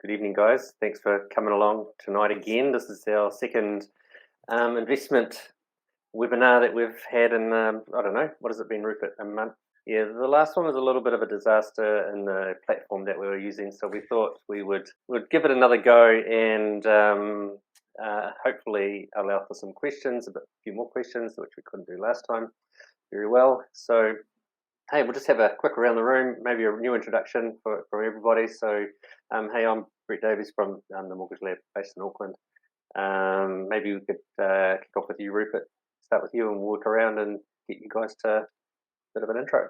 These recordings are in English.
Good evening, guys. Thanks for coming along tonight again. This is our second investment webinar that we've had in, I don't know, what has it been, Rupert? A month? Yeah, the last one was a little bit of a disaster in the platform that we were using, so we thought we'd give it another go and hopefully allow for some questions, a few more questions, which we couldn't do last time very well. So, hey, we'll just have a quick around the room, maybe a new introduction for everybody. So, hey, I'm Brett Davies from the Mortgage Lab based in Auckland. Maybe we could kick off with you, Rupert. Start with you and walk around and get you guys to a bit of an intro.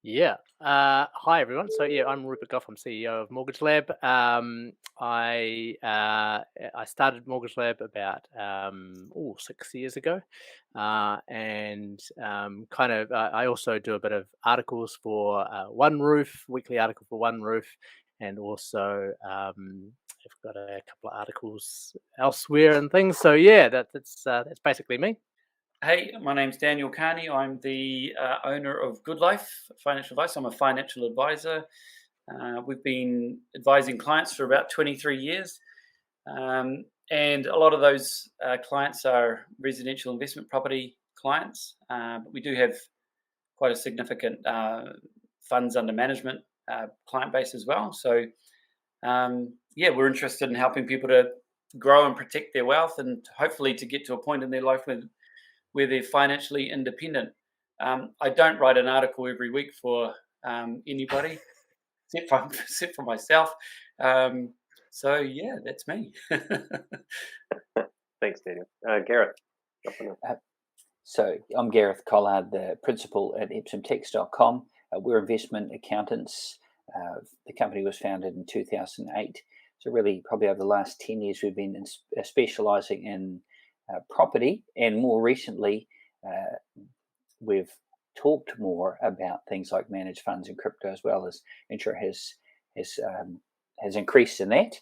Yeah. Hi, everyone. So, I'm Rupert Goff. I'm CEO of Mortgage Lab. I started Mortgage Lab about 6 years ago, and I also do a bit of articles for One Roof, weekly article for One Roof, and also I've got a couple of articles elsewhere and things. So, that's basically me. Hey, my name's Daniel Carney. I'm the owner of Good Life Financial Advice. I'm a financial advisor. We've been advising clients for about 23 years. And a lot of those clients are residential investment property clients. But we do have quite a significant funds under management client base as well. So, we're interested in helping people to grow and protect their wealth and hopefully to get to a point in their life where they're financially independent. I don't write an article every week for anybody, except for myself. That's me. Thanks, Daniel. Gareth. So I'm Gareth Collard, the principal at EpsomTax.com. We're investment accountants. The company was founded in 2008. So really, probably over the last 10 years, we've been specialising in property, and more recently we've talked more about things like managed funds and crypto, as well as interest has increased in that.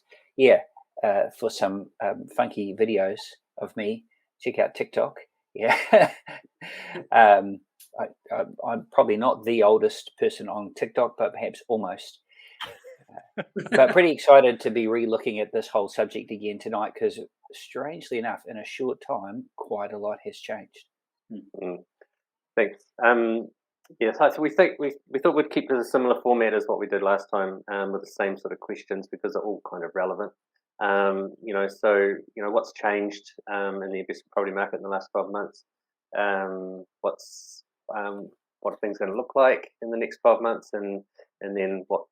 For some funky videos of me, check out TikTok. I'm probably not the oldest person on TikTok, but perhaps almost. But pretty excited to be re-looking at this whole subject again tonight, because strangely enough, in a short time, quite a lot has changed. Mm-hmm. Thanks. So we thought we'd keep it a similar format as what we did last time, with the same sort of questions, because they're all kind of relevant. What's changed in the investment property market in the last 12 months? What are things going to look like in the next 12 months, and then what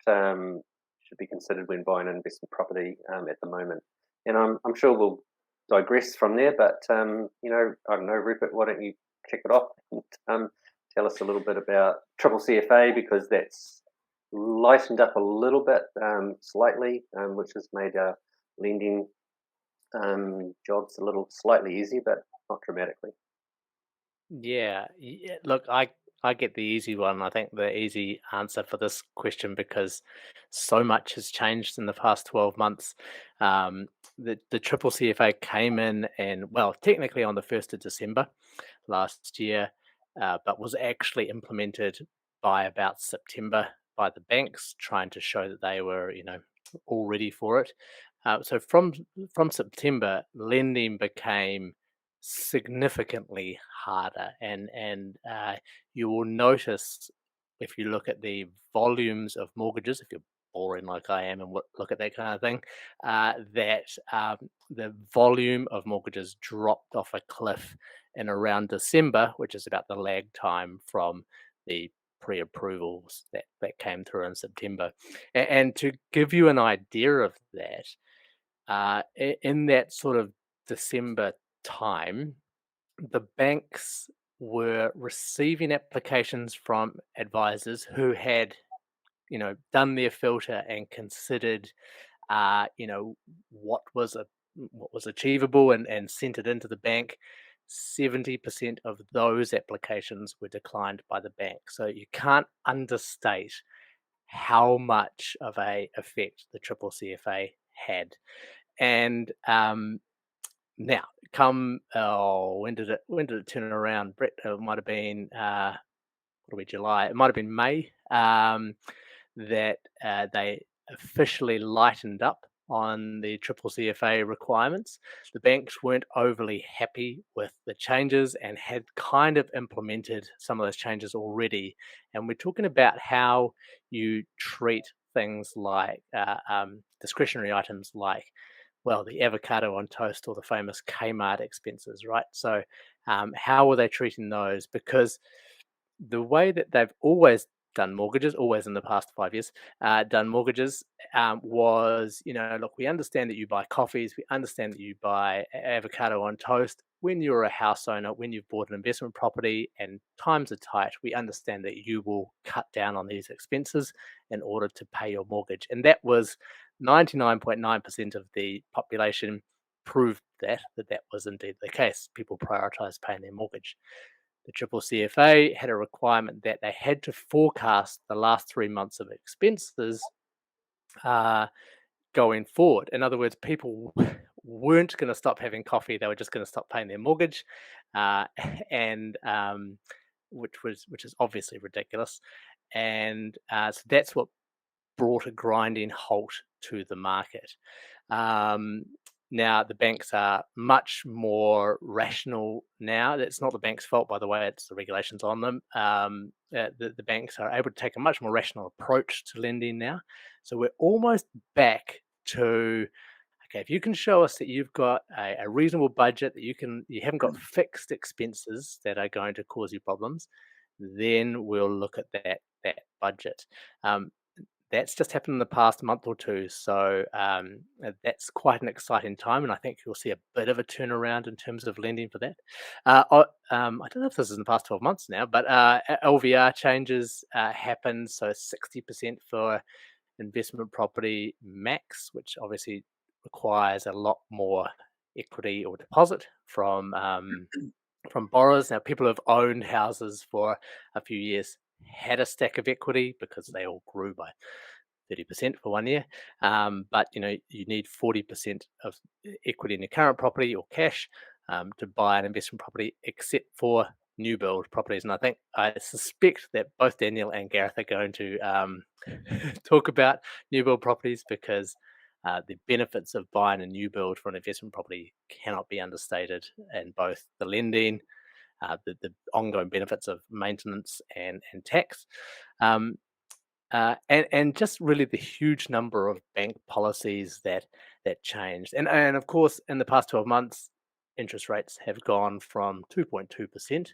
should be considered when buying an investment property at the moment? And I'm sure we'll digress from there, but I don't know, Rupert, why don't you kick it off and tell us a little bit about triple CFA, because that's lightened up a little bit, slightly, which has made our lending jobs a little slightly easier, but not dramatically. Yeah. Look, I get the easy one. I think the easy answer for this question, because so much has changed in the past 12 months. The triple CFA came in, and technically on the 1st of December last year, but was actually implemented by about September by the banks, trying to show that they were, all ready for it. So from September, lending became significantly harder, and you will notice, if you look at the volumes of mortgages, if you're boring like I am and look at that kind of thing, that the volume of mortgages dropped off a cliff in around December, which is about the lag time from the pre-approvals that came through in September. And to give you an idea of that, in that sort of December time, the banks were receiving applications from advisors who had, done their filter and considered, what was achievable and sent it into the bank. 70% of those applications were declined by the bank. So you can't understate how much of a effect the triple CFA had. And now, when did it turn around, Brett? It might have been July. It might have been May. That they officially lightened up on the CCCFA requirements, the banks weren't overly happy with the changes and had kind of implemented some of those changes already. And we're talking about how you treat things like discretionary items like, well, the avocado on toast or the famous Kmart expenses, right? So how were they treating those? Because the way that they've always done mortgages, always in the past 5 years, done mortgages was, look, we understand that you buy coffees, we understand that you buy avocado on toast. When you're a house owner, when you've bought an investment property and times are tight, we understand that you will cut down on these expenses in order to pay your mortgage. And that was 99.9% of the population proved that was indeed the case. People prioritized paying their mortgage. The CCCFA had a requirement that they had to forecast the last 3 months of expenses going forward. In other words, people weren't going to stop having coffee; they were just going to stop paying their mortgage, and which is obviously ridiculous. And so that's what brought a grinding halt to the market. Now, the banks are much more rational now. It's not the bank's fault, by the way, it's the regulations on them. The banks are able to take a much more rational approach to lending now. So we're almost back to, okay, if you can show us that you've got a reasonable budget, that you haven't got fixed expenses that are going to cause you problems, then we'll look at that budget. That's just happened in the past month or two. So that's quite an exciting time. And I think you'll see a bit of a turnaround in terms of lending for that. I don't know if this is in the past 12 months now, but LVR changes happened. So 60% for investment property max, which obviously requires a lot more equity or deposit from borrowers. Now, people have owned houses for a few years, had a stack of equity because they all grew by 30% for 1 year. But you need 40% of equity in your current property or cash to buy an investment property, except for new build properties. And I suspect that both Daniel and Gareth are going to talk about new build properties because the benefits of buying a new build for an investment property cannot be understated, and both the lending, the ongoing benefits of maintenance and tax, and just really the huge number of bank policies that changed. And of course, in the past 12 months, interest rates have gone from 2.2%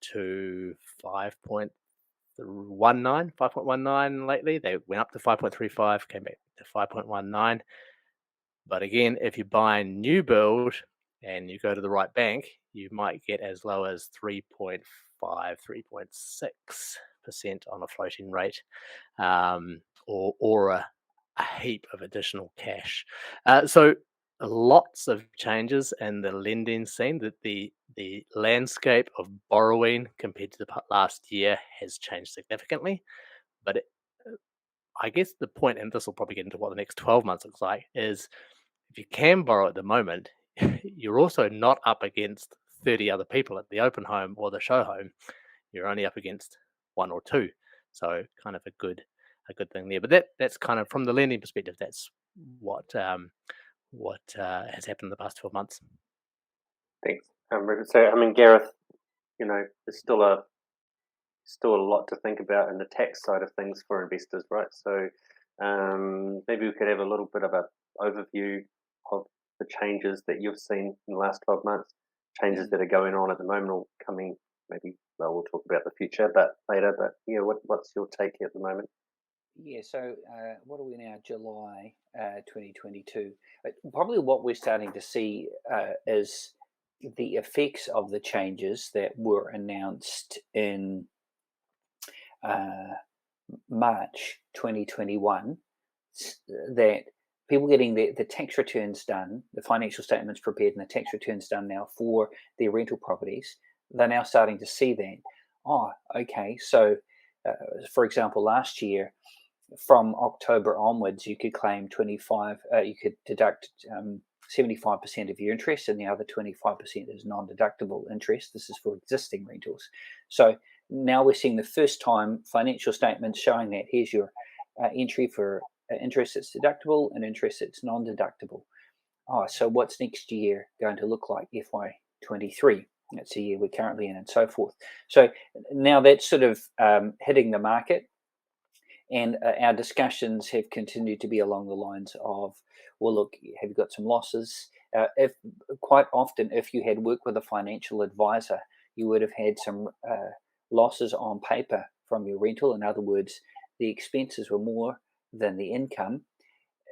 to 5.19 lately. They went up to 5.35, came back to 5.19. But again, if you buy a new build and you go to the right bank, you might get as low as 3.5, 3.6% on a floating rate, or a heap of additional cash. So lots of changes in the lending scene. That the landscape of borrowing compared to the last year has changed significantly. But I guess the point, and this will probably get into what the next 12 months looks like, is if you can borrow at the moment, you're also not up against 30 other people at the open home or the show home. You're only up against one or two. So kind of a good thing there. But that's kind of, from the lending perspective, that's what has happened in the past 12 months. Thanks. So, Gareth, there's still a lot to think about in the tax side of things for investors, right? So maybe we could have a little bit of an overview of the changes that you've seen in the last 12 months, changes that are going on at the moment or coming. Maybe we'll talk about the future later. But what's your take at the moment? Yeah, so what are we now? July 2022. Probably what we're starting to see is the effects of the changes that were announced in March 2021, that people getting the tax returns done, the financial statements prepared and the tax returns done now for their rental properties, they're now starting to see that. Oh, okay, so for example, last year, from October onwards, you could claim you could deduct 75% of your interest, and the other 25% is non-deductible interest. This is for existing rentals. So now we're seeing the first time financial statements showing that here's your entry for interest that's deductible and interest that's non-deductible. So what's next year going to look like, FY23? That's the year we're currently in, and so forth. So now that's sort of hitting the market, and our discussions have continued to be along the lines of, well, look, have you got some losses? If quite often, if you had worked with a financial advisor, you would have had some losses on paper from your rental. In other words, the expenses were more than the income.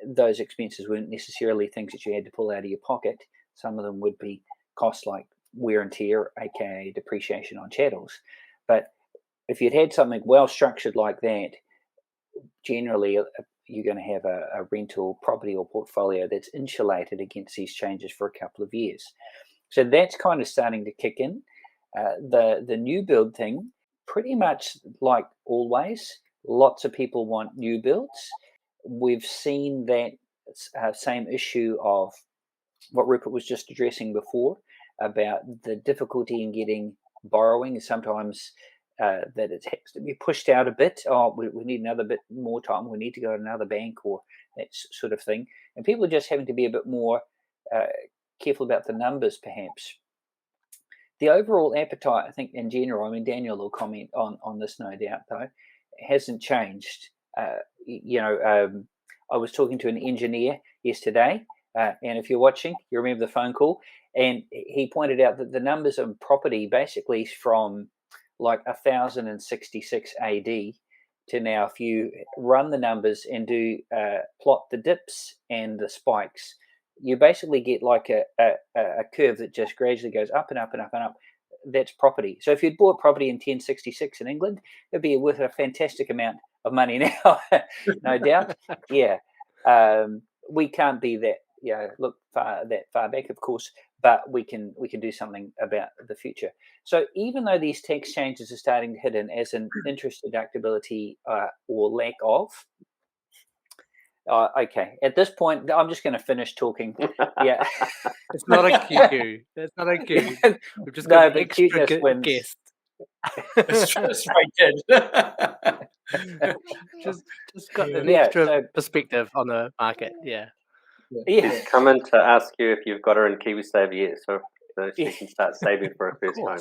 Those expenses weren't necessarily things that you had to pull out of your pocket. Some of them would be costs like wear and tear, aka depreciation on chattels. But if you'd had something well structured like that, generally you're going to have a rental property or portfolio that's insulated against these changes for a couple of years. So that's kind of starting to kick in. The new build thing, pretty much like always, lots of people want new builds. We've seen that same issue of what Rupert was just addressing before about the difficulty in getting borrowing. Sometimes that it has to be pushed out a bit. We need another bit more time. We need to go to another bank or that sort of thing. And people are just having to be a bit more careful about the numbers, perhaps. The overall appetite, I think, in general, I mean, Daniel will comment on this, no doubt, though, hasn't changed. I was talking to an engineer yesterday, and if you're watching, you remember the phone call, and he pointed out that the numbers on property basically from like 1066 AD to now, if you run the numbers and do plot the dips and the spikes, you basically get like a curve that just gradually goes up and up and up and up. That's property. So if you'd bought property in 1066 in England, it'd be worth a fantastic amount of money now, no doubt. Yeah, we can't be that look that far back, of course, but we can do something about the future. So even though these tax changes are starting to hit in, as in interest deductibility or lack of. Okay, at this point, I'm just going to finish talking. Yeah, it's not a cue. That's not a cue. We've just got an extra guest. Straight in. just got an extra perspective on the market. Yeah. She's coming to ask you if you've got her in KiwiSaver yet, so she can start saving for her first home.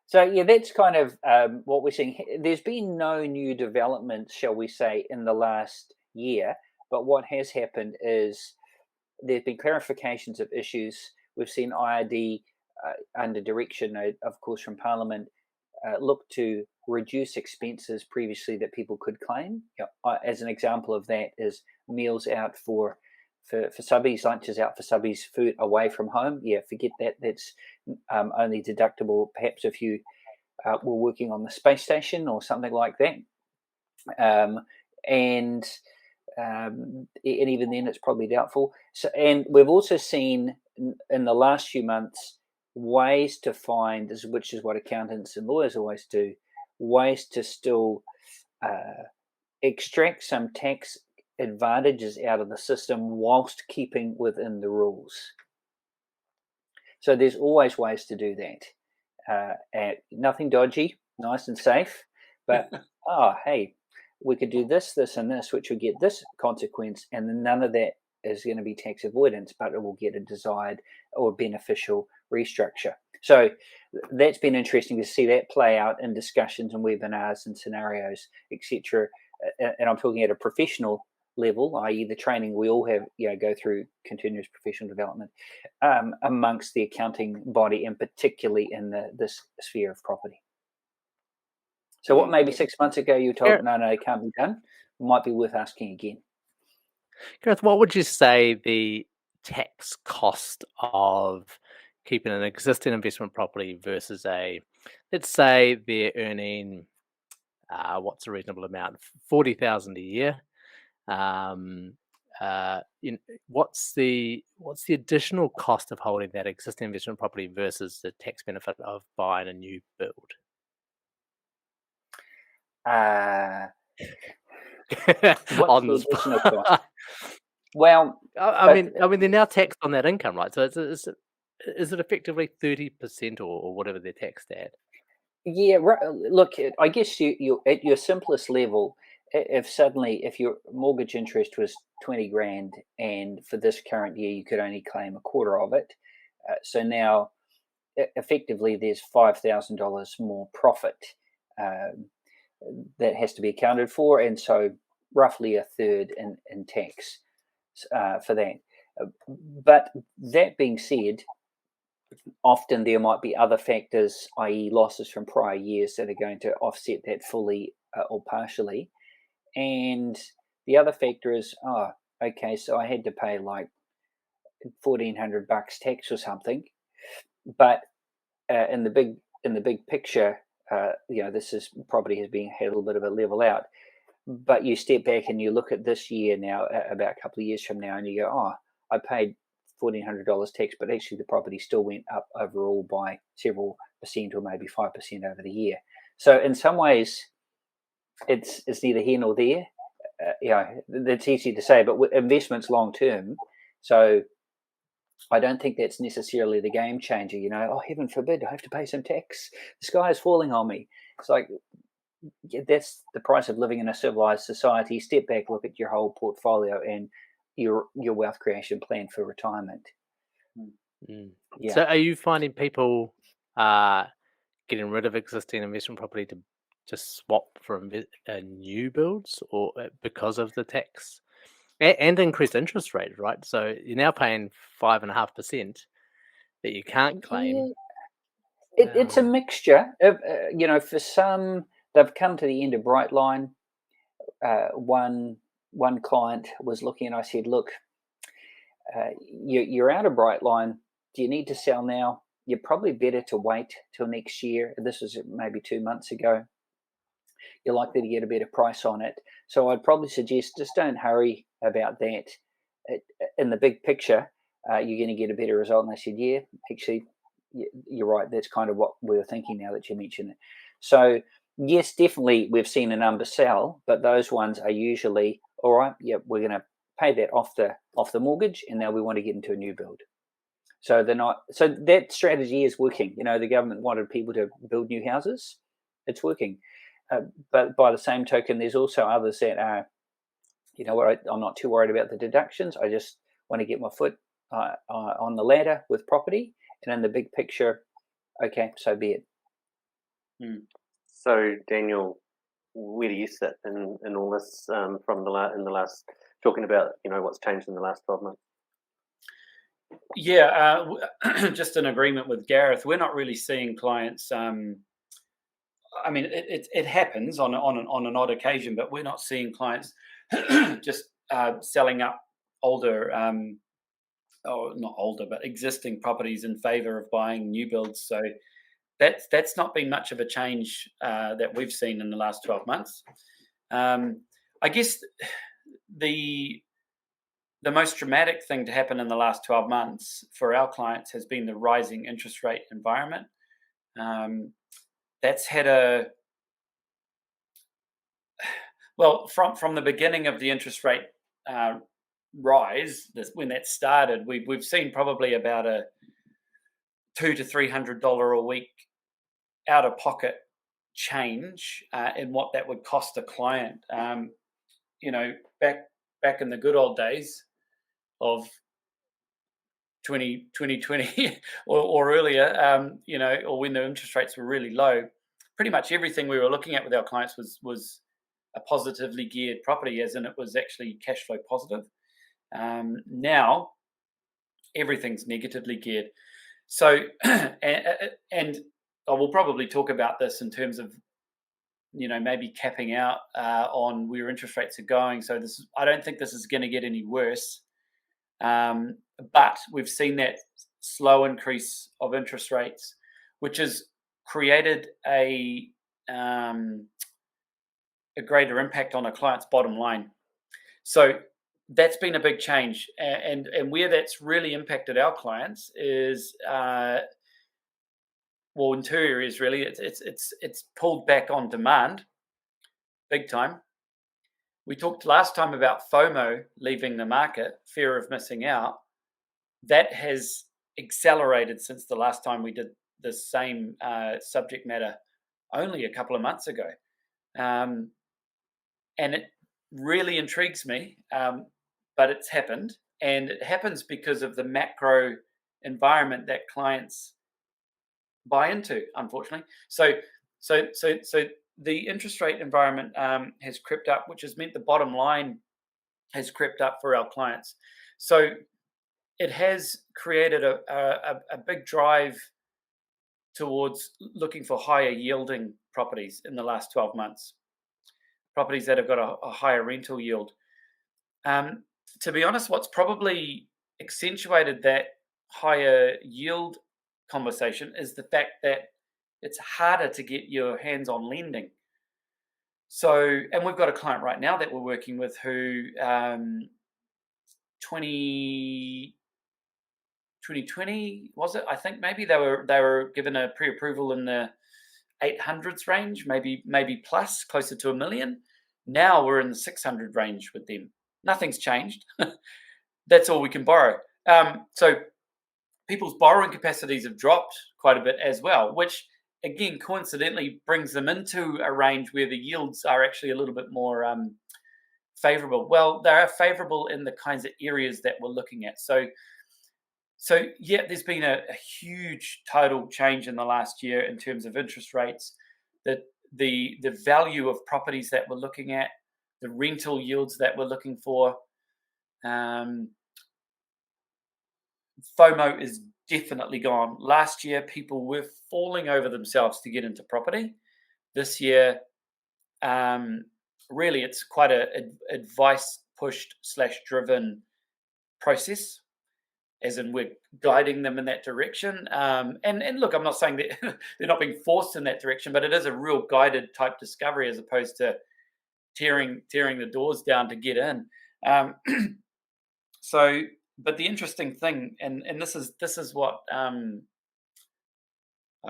So that's kind of what we're seeing. There's been no new developments, shall we say, in the last year. But what has happened is there's been clarifications of issues. We've seen IRD under direction, of course, from Parliament, look to reduce expenses previously that people could claim. As an example of that is meals out for subbies, lunches out for subbies, food away from home. Yeah, forget that. That's only deductible perhaps if you were working on the space station or something like that. And even then, it's probably doubtful. So, and we've also seen in the last few months ways to find, which is what accountants and lawyers always do, ways to still extract some tax advantages out of the system whilst keeping within the rules. So there's always ways to do that. Nothing dodgy, nice and safe, but hey, we could do this, this, and this, which would get this consequence, and then none of that is going to be tax avoidance, but it will get a desired or beneficial restructure. So that's been interesting to see that play out in discussions and webinars and scenarios, etc. And I'm talking at a professional level, i.e. the training we all have, go through continuous professional development amongst the accounting body, and particularly in this sphere of property. So what maybe 6 months ago you told, no, it can't be done, might be worth asking again. Gareth, what would you say the tax cost of keeping an existing investment property versus let's say they're earning, what's a reasonable amount, 40,000 a year. What's the additional cost of holding that existing investment property versus the tax benefit of buying a new build? On the additional cost? Well, I mean, they're now taxed on that income, right? So is it effectively 30% or whatever they're taxed at? Yeah, look, I guess you at your simplest level, if suddenly, if your mortgage interest was 20 grand and for this current year you could only claim a quarter of it, so now effectively there's $5,000 more profit that has to be accounted for, and so roughly a third in tax for that. But that being said, often there might be other factors, i.e. losses from prior years, that are going to offset that fully or partially. And the other factor is, okay, so I had to pay like $1,400 tax or something, but in the big picture, this is property has been had a little bit of a level out. But you step back and you look at this year now, about a couple of years from now, and you go, I paid $1,400 tax, but actually the property still went up overall by several percent or maybe 5% over the year. So in some ways, it's neither here nor there. That's easy to say, but with investments long term, so I don't think that's necessarily the game changer. Heaven forbid, I have to pay some tax. The sky is falling on me. It's like, that's the price of living in a civilized society. Step back, look at your whole portfolio and your wealth creation plan for retirement. Yeah. So are you finding people getting rid of existing investment property to just swap for new builds, or because of the tax and increased interest rate, right? So you're now paying 5.5% that you can't claim. It's a mixture of, for some, they've come to the end of Brightline. One client was looking, and I said, look, you're out of Brightline. Do you need to sell now? You're probably better to wait till next year. This was maybe 2 months ago. You're likely to get a better price on it. So I'd probably suggest just don't hurry about that. In the big picture, you're going to get a better result. And I said, yeah, actually, you're right. That's kind of what we were thinking now that you mentioned it. So yes, definitely we've seen a number sell, but those ones are usually, all right, yeah, we're going to pay that off the mortgage, and now we want to get into a new build. So they're not. So that strategy is working. The government wanted people to build new houses. It's working. But by the same token, there's also others that are, I'm not too worried about the deductions. I just want to get my foot on the ladder with property, and in the big picture, okay, so be it. So Daniel, where do you sit in all this from in the last, talking about what's changed in the last 12 months? Yeah, just in agreement with Gareth, we're not really seeing clients. I mean, it happens on an odd occasion, but we're not seeing clients just selling up older, or not older, but existing properties in favor of buying new builds. So that's not been much of a change that we've seen in the last 12 months. I guess the most dramatic thing to happen in the last 12 months for our clients has been the rising interest rate environment. That's had from the beginning of the interest rate rise, when that started, we've seen probably about a $200 to $300 a week out of pocket change in what that would cost a client. Back in the good old days of 2020 or earlier, or when the interest rates were really low, pretty much everything we were looking at with our clients was a positively geared property, as in it was actually cash flow positive. Now everything's negatively geared. So, and I will probably talk about this in terms of, maybe capping out on where interest rates are going. So I don't think this is going to get any worse. But we've seen that slow increase of interest rates, which has created a greater impact on a client's bottom line. So that's been a big change, and where that's really impacted our clients is in two areas really. It's pulled back on demand big time. We talked last time about FOMO leaving the market, fear of missing out. That has accelerated since the last time we did the same subject matter only a couple of months ago. and it really intrigues me, but it's happened, and it happens because of the macro environment that clients buy into, unfortunately. So the interest rate environment has crept up, which has meant the bottom line has crept up for our clients. So it has created a big drive towards looking for higher yielding properties in the last 12 months, properties that have got a higher rental yield. To be honest, what's probably accentuated that higher yield conversation is the fact that it's harder to get your hands on lending. So, and we've got a client right now that we're working with who 2020 was it? I think maybe they were given a pre-approval in the 800s range, maybe plus, closer to $1 million. Now we're in the 600 range with them. Nothing's changed. That's all we can borrow. So people's borrowing capacities have dropped quite a bit as well, which again coincidentally brings them into a range where the yields are actually a little bit more favorable. Well, they are favorable in the kinds of areas that we're looking at. So yeah, there's been a huge total change in the last year in terms of interest rates, that the value of properties that we're looking at, the rental yields that we're looking for. FOMO is definitely gone. Last year, people were falling over themselves to get into property. This year, really, it's quite a advice pushed / driven process, as in we're guiding them in that direction. And look, I'm not saying that they're not being forced in that direction, but it is a real guided type discovery as opposed to tearing the doors down to get in. So, but the interesting thing, and this is what I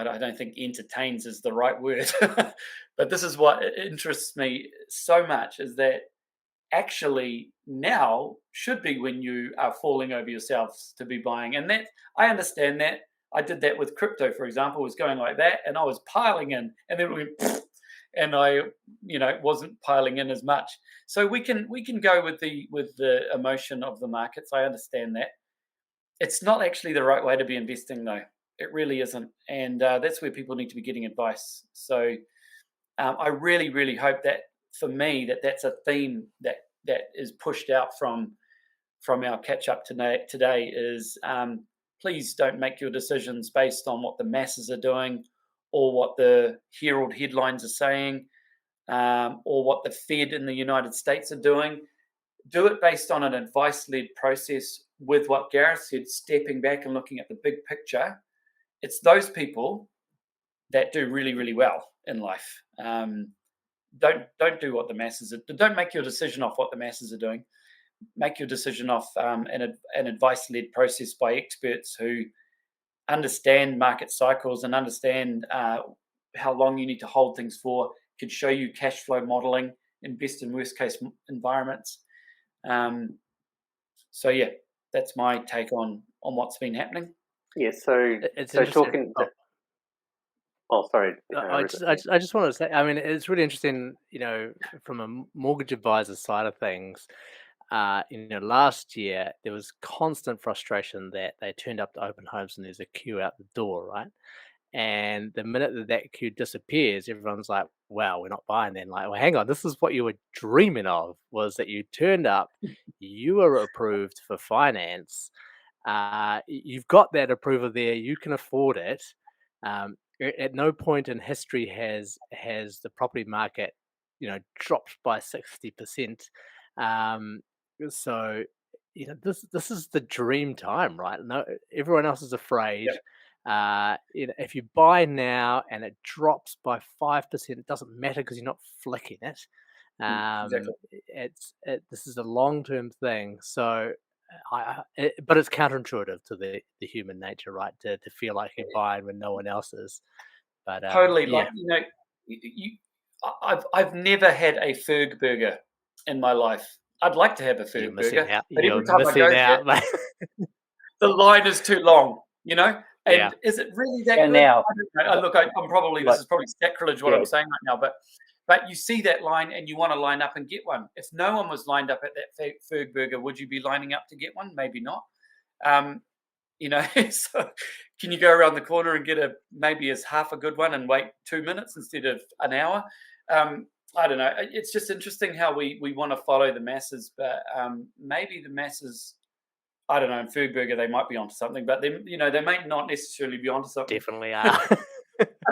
don't think entertains is the right word, but this is what interests me so much, is that actually now should be when you are falling over yourselves to be buying. And that, I understand that. I did that with crypto, for example, was going like that, and I was piling in, and then we went, and I, wasn't piling in as much. So we can go with the emotion of the markets. I understand that. It's not actually the right way to be investing, though. It really isn't, and that's where people need to be getting advice. So I really, really hope that, for me, that's a theme that is pushed out from our catch up today is please don't make your decisions based on what the masses are doing, or what the Herald headlines are saying, or what the Fed in the United States are doing. Do it based on an advice-led process with what Gareth said, stepping back and looking at the big picture. It's those people that do really, really well in life. Don't do what the masses are. Don't make your decision off what the masses are doing. Make your decision off an advice-led process by experts who understand market cycles and understand how long you need to hold things for, can show you cash flow modeling, invest in worst case environments. So yeah, that's my take on what's been happening. Yeah, so It's so interesting. talking. Oh, sorry. I just wanted to say, I mean, it's really interesting, from a mortgage advisor side of things. Last year there was constant frustration that they turned up to open homes and there's a queue out the door, right? And the minute that queue disappears, everyone's like, "Wow, we're not buying." Then, like, well, hang on, this is what you were dreaming of, was that you turned up, you were approved for finance, you've got that approval there, you can afford it. At no point in history has the property market, dropped by 60%. So, this is the dream time, right? No, everyone else is afraid. Yep. If you buy now and it drops by 5%, it doesn't matter because you're not flicking it. Exactly. This is a long-term thing. So, but it's counterintuitive to the human nature, right? To feel like you're buying when no one else is. But Totally. yeah. Like, I've never had a Ferg burger in my life. I'd like to have a You're Ferg missing burger, out. but You're every time I missing go out, there, mate. the line is too long. And Yeah. is it really that And good? now, I don't know. Look, I'm probably, this is probably sacrilege what I'm saying right now, but But you see that line and you want to line up and get one. If no one was lined up at that Ferg burger, would you be lining up to get one? Maybe not. So can you go around the corner and get maybe as half a good one and wait 2 minutes instead of an hour? I don't know. It's just interesting how we want to follow the masses, but maybe the masses, I don't know, in Food Burger, they might be onto something, but they may not necessarily be onto something. Definitely are.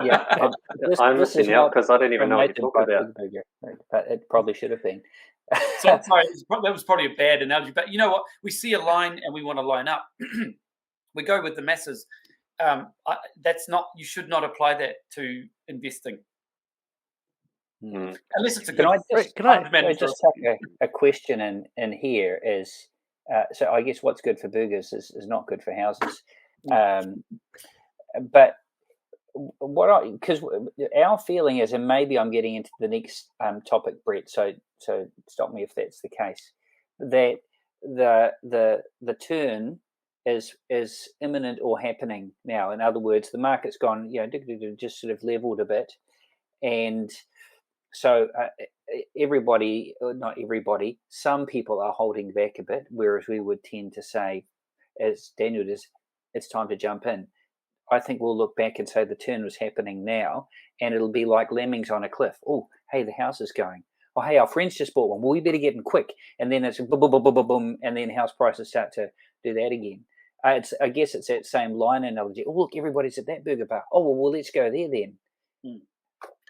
Yeah, I'm missing out because I don't even know what you're talking about. Burger, but it probably should have been. So I'm sorry, that was probably a bad analogy, but you know what? We see a line and we want to line up. We go with the masses. That's not. You should not apply that to investing. Unless it's a good. Can I just take a question in here? Is so I guess what's good for burgers is not good for houses, but because our feeling is, and maybe I'm getting into the next topic, Brett. So stop me if that's the case. That the turn is imminent or happening now. In other words, the market's gone, just sort of leveled a bit, and so not everybody, some people are holding back a bit, whereas we would tend to say, as Daniel does, it's time to jump in. I think we'll look back and say the turn was happening now, and it'll be like lemmings on a cliff. Oh, hey, the house is going. Oh, hey, our friends just bought one. Well, we better get in quick. And then it's boom, boom, boom, boom, boom, boom, and then house prices start to do that again. I guess it's that same line analogy. Oh, look, everybody's at that burger bar. Oh, well, let's go there then.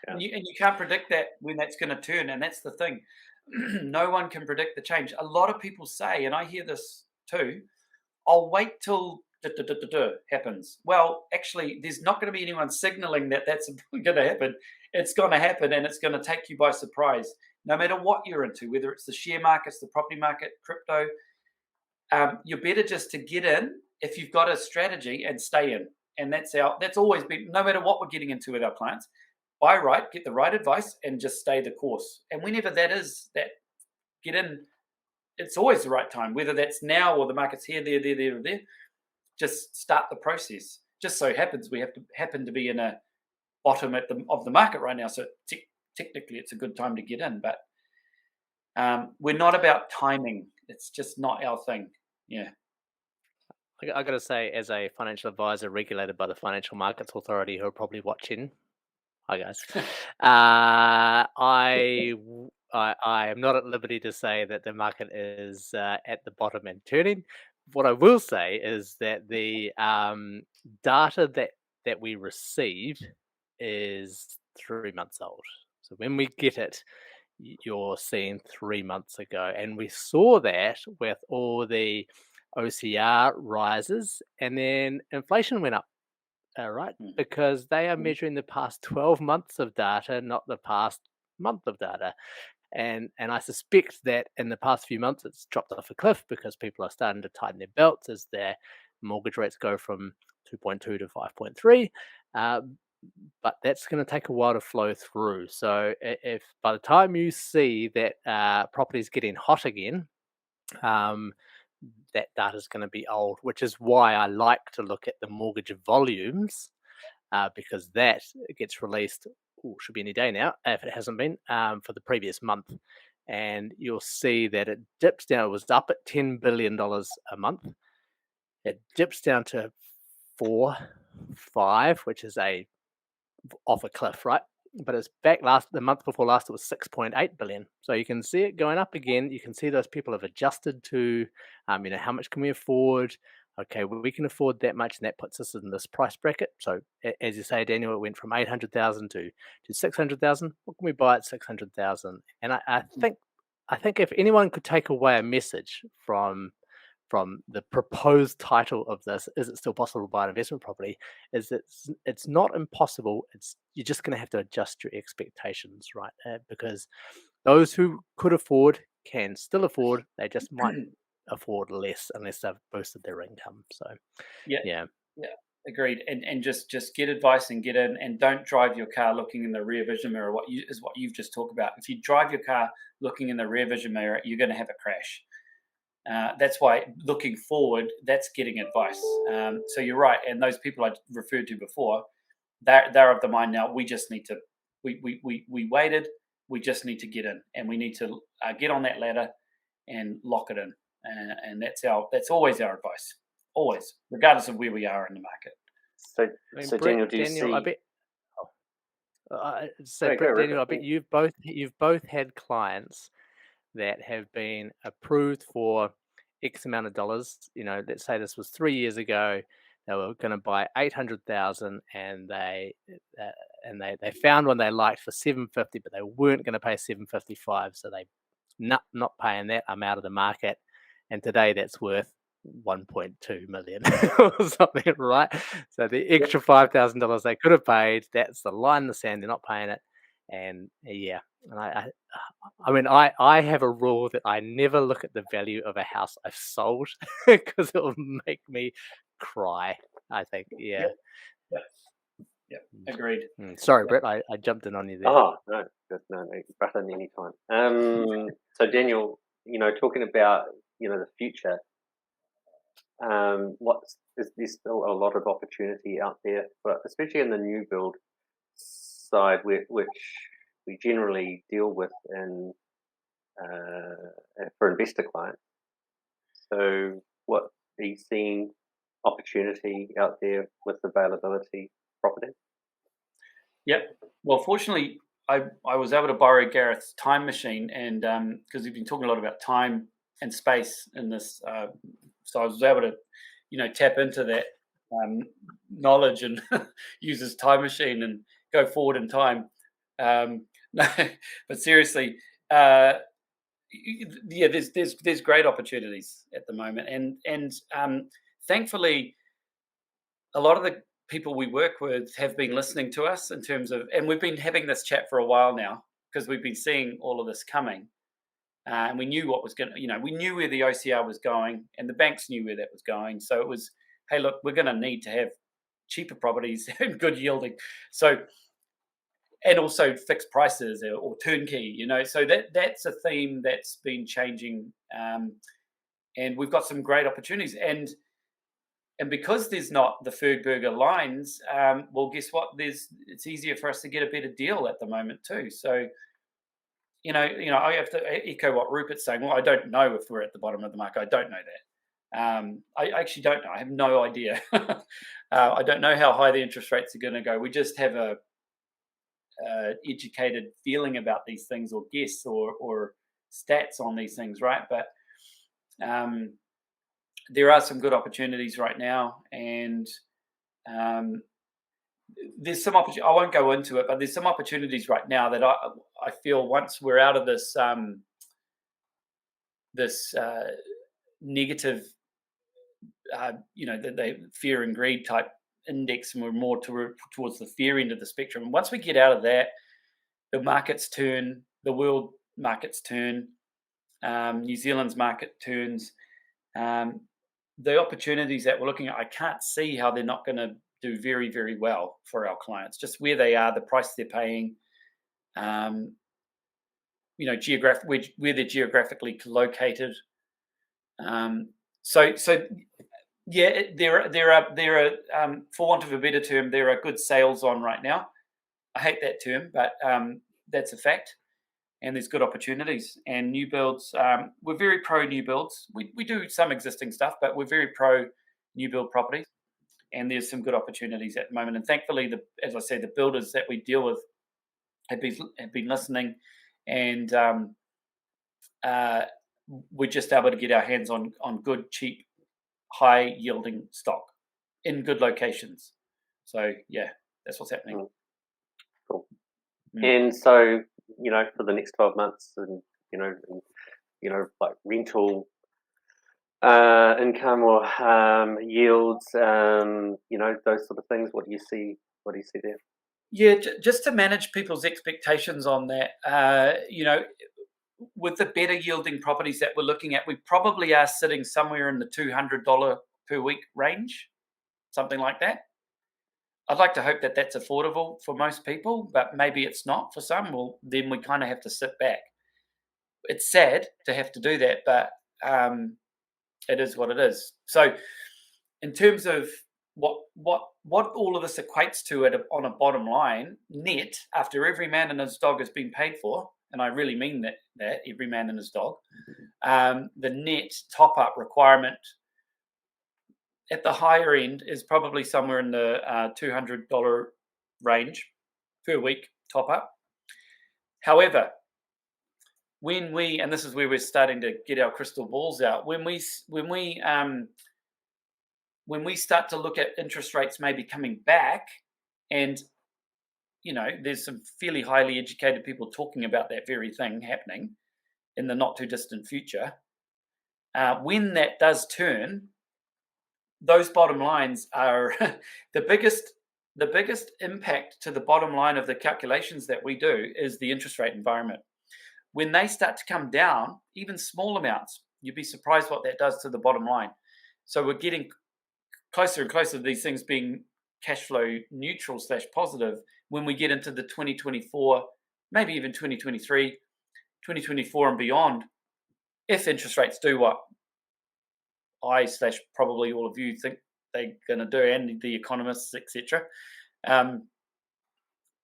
And you can't predict that when that's going to turn, and that's the thing. No one can predict the change. A lot of people say, and I hear this too, I'll wait till happens. Well, actually, there's not going to be anyone signaling that that's going to happen. It's going to happen, and it's going to take you by surprise. No matter what you're into, whether it's the share markets, the property market, crypto, you're better just to get in if you've got a strategy and stay in. And that's always been, no matter what we're getting into with our clients, buy right, get the right advice, and just stay the course. And whenever that is, that get in, it's always the right time, whether that's now or the market's here, there, or there. Just start the process. Just so happens we happen to be in a bottom of the market right now, so technically it's a good time to get in. But we're not about timing. It's just not our thing. Yeah. I got to say, as a financial advisor regulated by the Financial Markets Authority, who are probably watching, hi guys, I am not at liberty to say that the market is at the bottom and turning. What I will say is that the data that we receive is 3 months old. So when we get it, you're seeing 3 months ago. And we saw that with all the OCR rises, and then inflation went up, right? Because they are measuring the past 12 months of data, not the past month of data. And I suspect that in the past few months, it's dropped off a cliff because people are starting to tighten their belts as their mortgage rates go from 2.2 to 5.3. But that's going to take a while to flow through. So if by the time you see that property is getting hot again, that data is going to be old, which is why I like to look at the mortgage volumes because that gets released. Should be any day now, if it hasn't been, for the previous month. And you'll see that it dips down. It was up at $10 billion a month. It dips down to 4.5, which is off a cliff, right? But it's back the month before last, it was 6.8 billion. So you can see it going up again. You can see those people have adjusted to, how much can we afford? Okay, well, we can afford that much, and that puts us in this price bracket. So, as you say, Daniel, it went from 800,000 to 600,000. What can we buy at 600,000? And I think if anyone could take away a message from the proposed title of this, is it still possible to buy an investment property? Is that it's not impossible. You're just going to have to adjust your expectations, right? Because those who could afford can still afford. They just might afford less unless they've boosted their income. So yeah, agreed. And just get advice and get in, and don't drive your car looking in the rear vision mirror. What you've just talked about. If you drive your car looking in the rear vision mirror, you're going to have a crash. That's why looking forward, that's getting advice. So you're right, and those people I referred to before, they're of the mind now. We just need to. We waited. we just need to get in, and we need to get on that ladder and lock it in. And that's always our advice, always, regardless of where we are in the market. So Daniel, do you see? I bet. Go, Daniel, Rupert. I bet you've both had clients that have been approved for X amount of dollars. Let's say this was 3 years ago. They were going to buy 800,000, and they found one they liked for 750, but they weren't going to pay 755, so they not paying that. I'm out of the market, and today that's worth 1.2 million or something, right? So the extra $5,000 they could have paid, that's the line in the sand. They're not paying it, and yeah. And I have a rule that I never look at the value of a house I've sold because it will make me cry, I think. Yeah. Agreed. Sorry, Brett, I jumped in on you there. Oh, no, button anytime. So Daniel, talking about, the future, there's still a lot of opportunity out there, but especially in the new build side, which we generally deal with for investor clients. So what are you seeing opportunity out there with availability property? Yep. Well, fortunately, I was able to borrow Gareth's time machine, and because we've been talking a lot about time and space in this, so I was able to, tap into that knowledge and use his time machine and go forward in time. No, but seriously, there's great opportunities at the moment, and thankfully, a lot of the people we work with have been listening to us in terms of, and we've been having this chat for a while now because we've been seeing all of this coming, and we knew what was going to, we knew where the OCR was going, and the banks knew where that was going. So it was, hey, look, we're going to need to have cheaper properties and good yielding. So, and also fixed prices or turnkey, so that's a theme that's been changing, and we've got some great opportunities. And because there's not the Fergburger lines, well, guess what? It's easier for us to get a better deal at the moment too. So, I have to echo what Rupert's saying. Well, I don't know if we're at the bottom of the market. I don't know that. I actually don't know. I have no idea. I don't know how high the interest rates are going to go. We just have a educated feeling about these things, or guess, or stats on these things, right? But there are some good opportunities right now, and there's some opportunity. I won't go into it, but there's some opportunities right now that I feel once we're out of this negative, the fear and greed type index, and we're more towards the fear end of the spectrum. And once we get out of that, the markets turn, the world markets turn, New Zealand's market turns. The opportunities that we're looking at, I can't see how they're not going to do very, very well for our clients. Just where they are, the price they're paying, where they're geographically located. So yeah, there are, for want of a better term, there are good sales on right now. I hate that term, but that's a fact. And there's good opportunities. And new builds, we're very pro new builds. We do some existing stuff, but we're very pro new build properties. And there's some good opportunities at the moment. And thankfully, as I said, the builders that we deal with have been listening, and we're just able to get our hands on good, cheap, high yielding stock in good locations. So yeah, that's what's happening. Cool. And so, for the next 12 months, and like rental income or yields, those sort of things. What do you see there? Yeah, just to manage people's expectations on that, with the better yielding properties that we're looking at, we probably are sitting somewhere in the $200 per week range, something like that. I'd like to hope that that's affordable for most people, but maybe it's not for some. Well, then we kind of have to sit back. It's sad to have to do that, but it is what it is. So in terms of what all of this equates to on a bottom line net, after every man and his dog has been paid for, and I really mean that every man and his dog, the net top up requirement at the higher end is probably somewhere in the $200 range per week top up. However, when we, and this is where we're starting to get our crystal balls out, when we start to look at interest rates maybe coming back, and there's some fairly highly educated people talking about that very thing happening in the not too distant future, when that does turn, those bottom lines are the biggest impact to the bottom line of the calculations that we do is the interest rate environment. When they start to come down, even small amounts, you'd be surprised what that does to the bottom line. So we're getting closer and closer to these things being cash flow neutral / positive when we get into the 2024, maybe even 2023, 2024 and beyond, if interest rates do what I / probably all of you think they're going to do, and the economists, etc. Then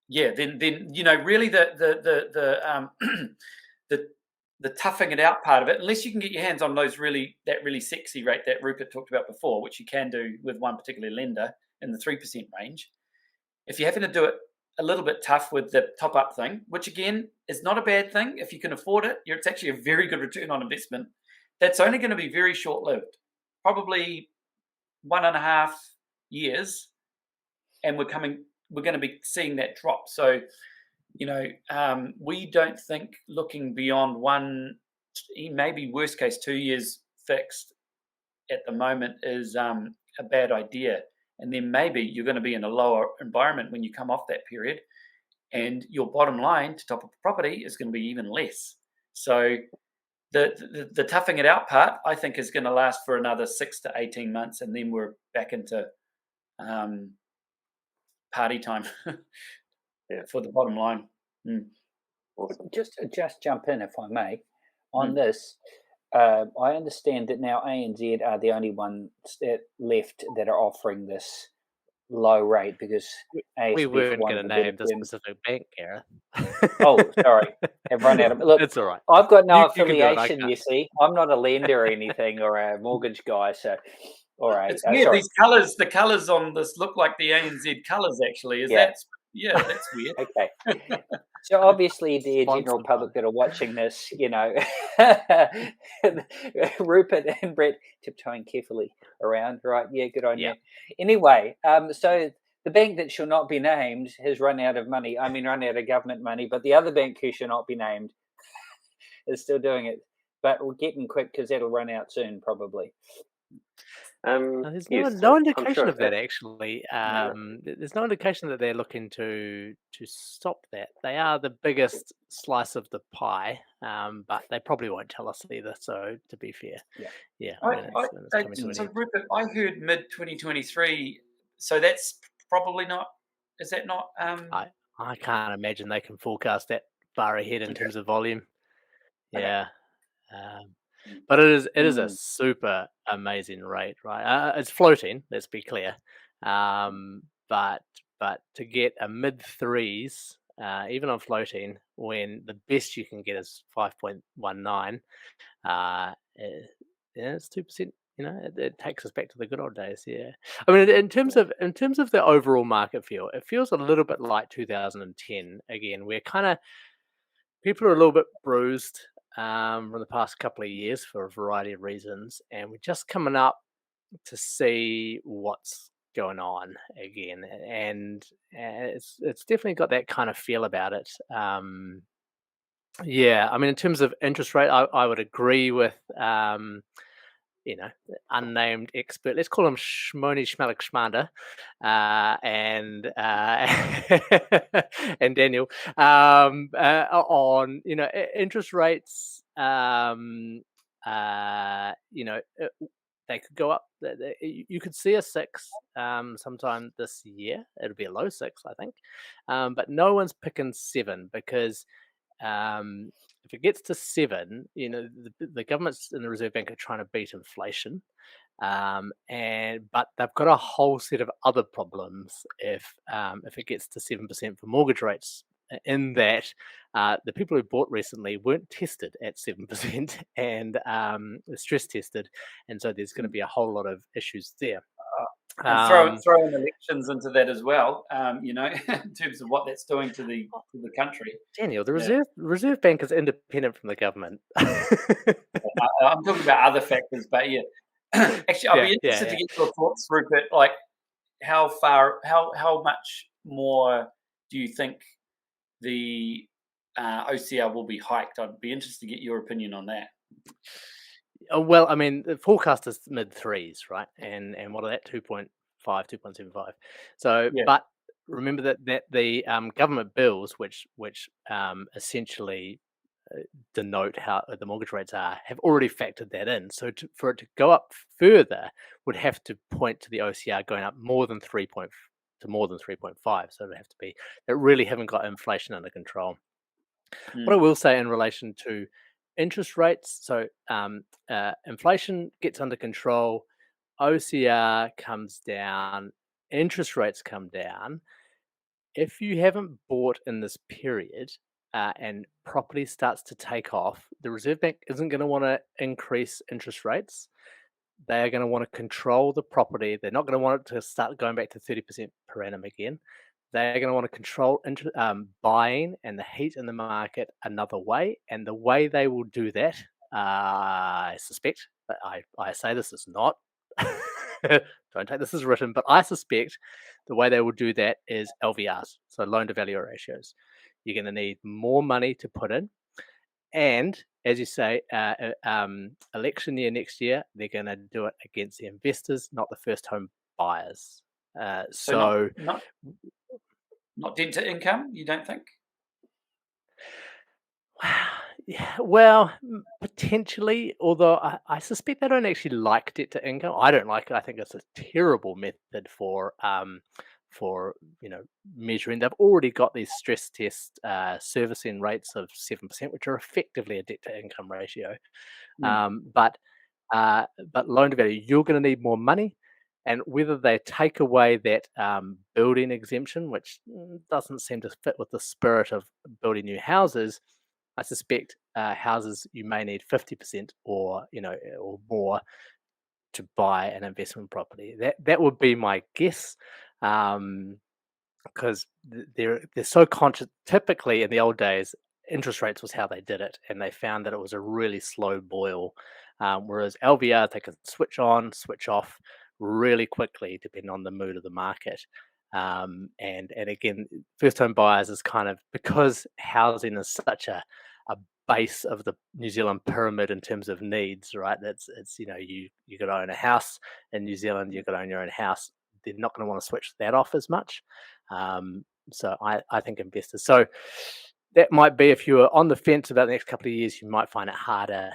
really the toughing it out part of it, unless you can get your hands on that really sexy rate that Rupert talked about before, which you can do with one particular lender in the 3% range. If you're having to do it a little bit tough with the top up thing, which again is not a bad thing if you can afford it, it's actually a very good return on investment. That's only going to be very short lived, probably 1.5 years, and we're going to be seeing that drop. So we don't think looking beyond one, maybe worst case 2 years fixed at the moment is a bad idea. And then maybe you're going to be in a lower environment when you come off that period, and your bottom line to top up the property is going to be even less. So the toughing it out part, I think, is going to last for another 6 to 18 months, and then we're back into party time for the bottom line. Awesome. Just jump in, if I may, on this. I understand that now ANZ are the only ones left that are offering this low rate, because we weren't going to name the specific bank, Gareth. Oh, sorry, I've run out of. Look, it's all right. I've got no affiliation. You see, I'm not a lender or anything, or a mortgage guy. So, all right. It's weird. These colours, the colours on this look like the ANZ colours. Actually, that's weird. Okay. So obviously the general public that are watching this, Rupert and Brett tiptoeing carefully around, right? Yeah, good on you. Anyway, so the bank that shall not be named has run out of money. I mean, run out of government money, but the other bank who shall not be named is still doing it. But we're getting quick because that'll run out soon, probably. There's no indication of that, actually. There's no indication that they're looking to stop that. They are the biggest slice of the pie, but they probably won't tell us either. So, to be fair, so Rupert, I heard mid 2023. So that's probably not. Is that not? I can't imagine they can forecast that far ahead in terms of volume. Yeah. But it is a super amazing rate, right? It's floating, let's be clear. But to get a mid threes, even on floating, when the best you can get is 5.19, it's 2%. It takes us back to the good old days. Yeah, I mean, in terms of the overall market feel, it feels a little bit like 2010 again, where kind of people are a little bit bruised from the past couple of years for a variety of reasons, and we're just coming up to see what's going on again, and it's definitely got that kind of feel about it. I mean, in terms of interest rate, I would agree with unnamed expert, let's call him Shmoni Shmalik Shmanda, and Daniel, on interest rates. They could go up. You could see a 6 sometime this year. It'll be a low 6, I think, but no one's picking 7 because if it gets to 7, the governments and the Reserve Bank are trying to beat inflation. But they've got a whole set of other problems if it gets to 7% for mortgage rates. In that, the people who bought recently weren't tested at 7% and stress tested, and so there's going to be a whole lot of issues there. And throw in elections into that as well, in terms of what that's doing to the country. Daniel, the Reserve Bank is independent from the government. I'm talking about other factors, but yeah. Actually, I'd be interested to get your thoughts, Rupert. Like, how much more do you think the OCR will be hiked? I'd be interested to get your opinion on that. Well, I mean, the forecast is mid threes, right? And what are that? 2.5, 2.75. So, but remember that the government bills, which essentially denote how the mortgage rates are, have already factored that in. So for it to go up further would have to point to the OCR going up more than 3.5. So it would have to be that really haven't got inflation under control. What I will say in relation to interest rates, so inflation gets under control, OCR comes down, interest rates come down. If you haven't bought in this period and property starts to take off, the Reserve Bank isn't going to want to increase interest rates. They are going to want to control the property. They're not going to want it to start going back to 30% per annum again. They're going to want to control buying and the heat in the market another way. And the way they will do that, I suspect, but I say this is not, don't take this as written, but I suspect the way they will do that is LVRs, so loan to value ratios. You're going to need more money to put in. And as you say, election year next year, they're going to do it against the investors, not the first home buyers. So not debt to income, you don't think? Yeah, well, potentially, although I suspect they don't actually like debt to income. I don't like it. I think it's a terrible method for measuring. They've already got these stress test servicing rates of 7%, which are effectively a debt to income ratio. But loan to value, you're going to need more money. And whether they take away that building exemption, which doesn't seem to fit with the spirit of building new houses, I suspect houses you may need 50% or more to buy an investment property. That would be my guess, because they're so conscious. Typically, in the old days, interest rates was how they did it, and they found that it was a really slow boil. Whereas LVR, they can switch on, switch off really quickly, depending on the mood of the market. And again, first home buyers is kind of, because housing is such a base of the New Zealand pyramid in terms of needs, right? It's you got to own a house in New Zealand, you've got to own your own house. They're not going to want to switch that off as much. So I think investors. So that might be, if you were on the fence about the next couple of years, you might find it harder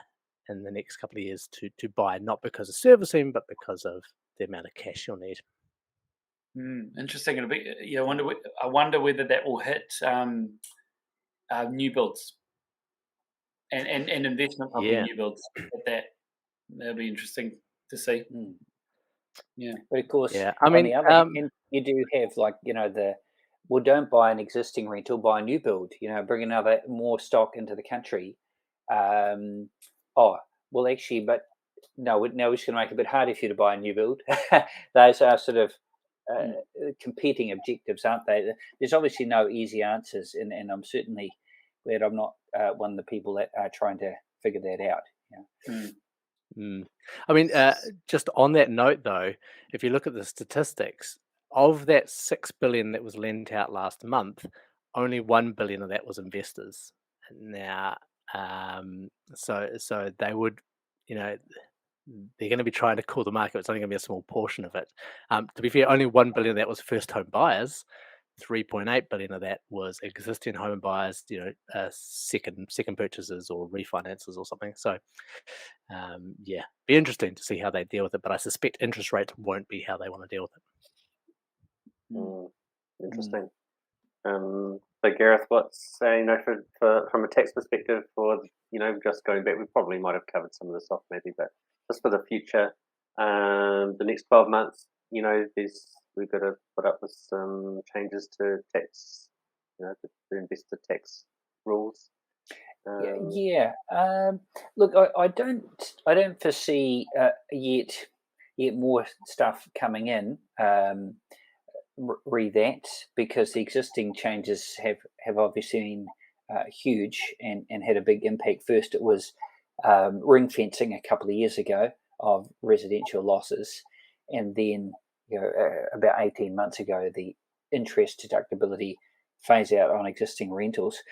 in the next couple of years to buy, not because of servicing, but because of the amount of cash you'll need. Interesting. I wonder whether that will hit new builds and investment property new builds. That'll be interesting to see. Yeah, but of course, I mean, on the other hand, you do have don't buy an existing rental, buy a new build. Bring more stock into the country. But no, we're just going to make it a bit harder for you to buy a new build. Those are sort of competing objectives, aren't they? There's obviously no easy answers, and I'm certainly glad I'm not one of the people that are trying to figure that out. I mean, just on that note, though, if you look at the statistics, of that 6 billion that was lent out last month, only 1 billion of that was investors. Now, so they would, they're going to be trying to cool the market. It's only going to be a small portion of it. To be fair, only 1 billion of that was first home buyers. 3.8 billion of that was existing home buyers, second purchases or refinances or something. So, be interesting to see how they deal with it. But I suspect interest rates won't be how they want to deal with it. Interesting. So Gareth, what's from a tax perspective for just going back? We probably might have covered some of this off maybe, but just for the future, the next 12 months, we've got to put up with some changes to tax, the investor tax rules. Look, I don't foresee yet more stuff coming in. Re that, because the existing changes have obviously been huge and had a big impact. First, it was ring fencing a couple of years ago of residential losses, and then about 18 months ago, the interest deductibility phase out on existing rentals.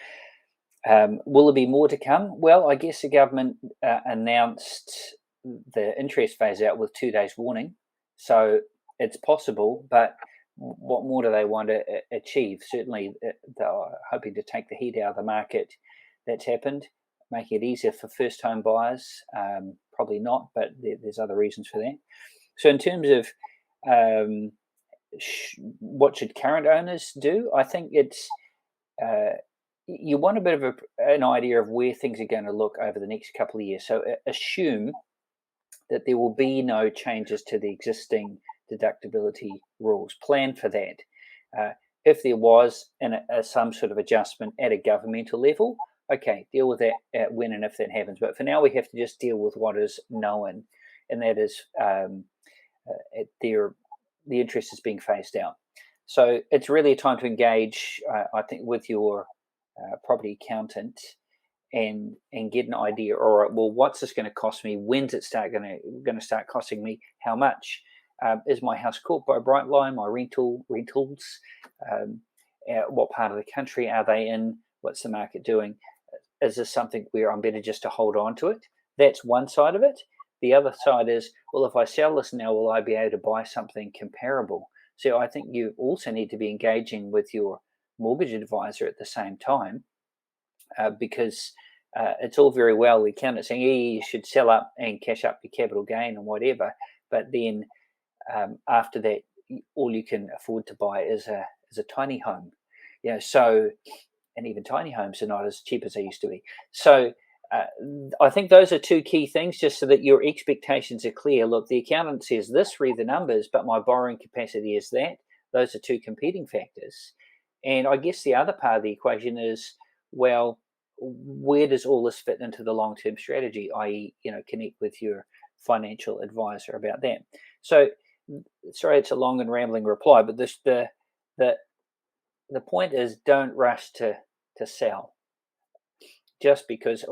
Will there be more to come? Well, I guess the government announced the interest phase out with 2 days warning, so it's possible, but what more do they want to achieve? Certainly, they're hoping to take the heat out of the market. That's happened, making it easier for first-home buyers. Probably not, but there's other reasons for that. So in terms of what should current owners do, I think it's you want a bit of an idea of where things are going to look over the next couple of years. So assume that there will be no changes to the existing deductibility rules. Plan for that. If there was some sort of adjustment at a governmental level, okay, deal with that when and if that happens. But for now, we have to just deal with what is known, and that is the interest is being phased out. So it's really a time to engage, I think, with your property accountant and get an idea. All right, well, what's this going to cost me? When's it going to start costing me? How much? Is my house caught by Brightline? My rentals? What part of the country are they in? What's the market doing? Is this something where I'm better just to hold on to it? That's one side of it. The other side is, well, if I sell this now, will I be able to buy something comparable? So I think you also need to be engaging with your mortgage advisor at the same time, because it's all very well the accountant saying, you should sell up and cash up your capital gain and whatever, but then after that, all you can afford to buy is a tiny home. So, and even tiny homes are not as cheap as they used to be. So I think those are two key things, just so that your expectations are clear. Look, the accountant says this, read the numbers, but my borrowing capacity is that. Those are two competing factors. And I guess the other part of the equation is, well, where does all this fit into the long-term strategy, i.e., connect with your financial advisor about that. So, sorry, it's a long and rambling reply, but the point is, don't rush to sell just because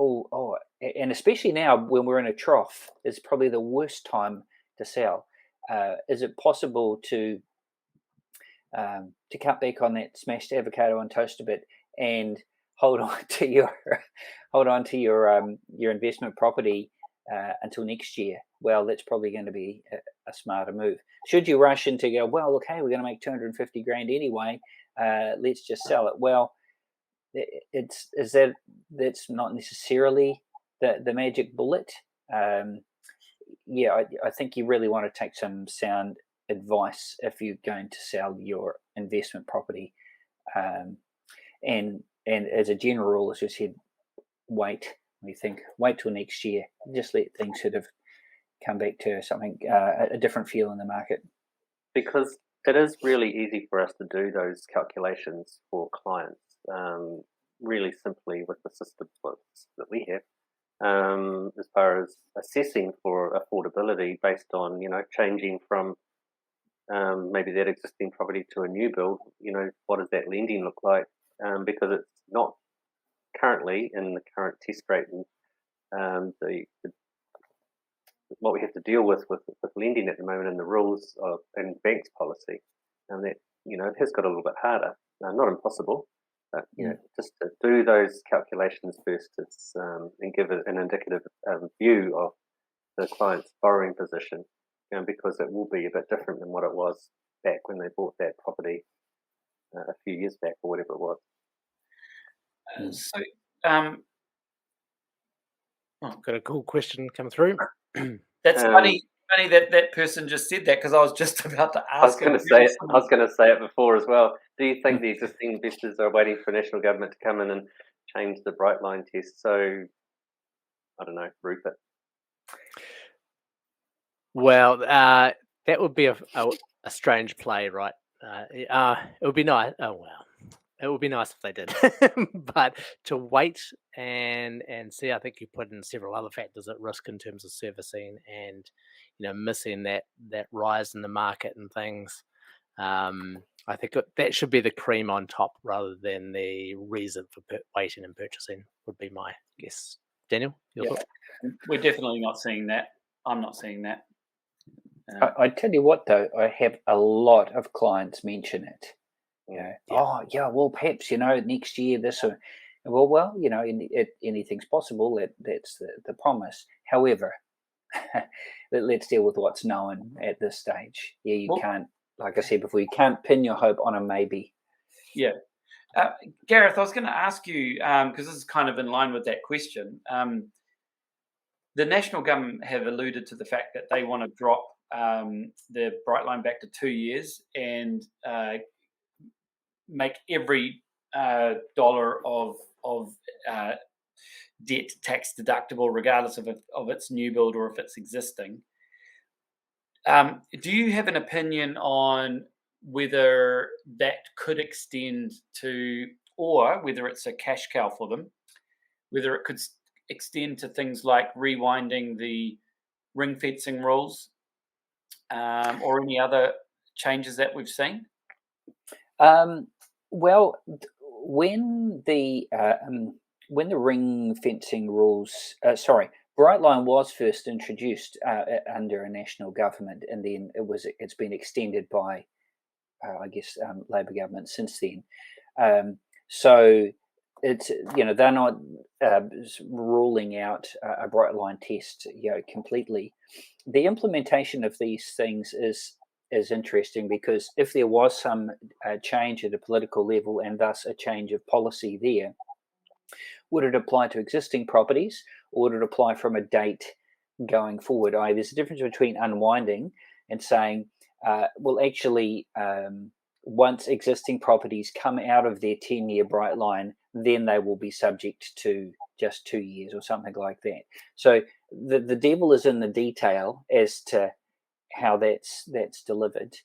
and especially now when we're in a trough, it's probably the worst time to sell. Is it possible to cut back on that smashed avocado on toast a bit and hold on to your investment property until next year? Well, that's probably going to be a smarter move. Should you rush in to go, well, okay, we're going to make 250 grand anyway, let's just sell it? Well, that's not necessarily the magic bullet. I think you really want to take some sound advice if you're going to sell your investment property, and as a general rule, as you said, wait till next year. Just let things sort of come back to something, a different feel in the market. Because it is really easy for us to do those calculations for clients, really simply with the systems that we have, as far as assessing for affordability based on, changing from maybe that existing property to a new build. What does that lending look like? Because it's not currently in the current test rate, and what we have to deal with lending at the moment and the rules and banks policy, and that it has got a little bit harder. Not impossible, but just to do those calculations first, it's and give it an indicative view of the client's borrowing position, because it will be a bit different than what it was back when they bought that property a few years back or whatever it was. Got a cool question come through. That's funny that person just said that, because I was just about to ask. I was going to say it before as well. Do you think the existing investors are waiting for national government to come in and change the Brightline test? So, I don't know, Rupert. Well, that would be a strange play, right? It would be nice. Oh well, it would be nice if they did, but to wait and see, I think you put in several other factors at risk in terms of servicing and missing that rise in the market and things. I think that should be the cream on top rather than the reason for waiting and purchasing. Would be my guess. Daniel, your thought? We're definitely not seeing that. I'm not seeing that. I tell you what, though, I have a lot of clients mention it. Oh, yeah, well, perhaps, next year this or, well, anything's possible. That's the promise. However, let's deal with what's known at this stage. Yeah, you can't, like I said before, you can't pin your hope on a maybe. Yeah. Gareth, I was going to ask you, because this is kind of in line with that question. The national government have alluded to the fact that they want to drop the bright line back to 2 years and make every dollar of debt tax deductible, regardless of its new build or if it's existing. Do you have an opinion on whether that could extend to, or whether it's a cash cow for them, whether it could extend to things like rewinding the ring fencing rules or any other changes that we've seen? Well, when the ring fencing rules, Brightline was first introduced under a national government, and then it's been extended by, Labor government since then. So it's they're not ruling out a Brightline test completely. The implementation of these things is interesting because if there was some change at a political level and thus a change of policy there, would it apply to existing properties or would it apply from a date going forward? There's a difference between unwinding and saying, once existing properties come out of their 10-year bright line, then they will be subject to just 2 years or something like that. So the devil is in the detail as to how that's delivered.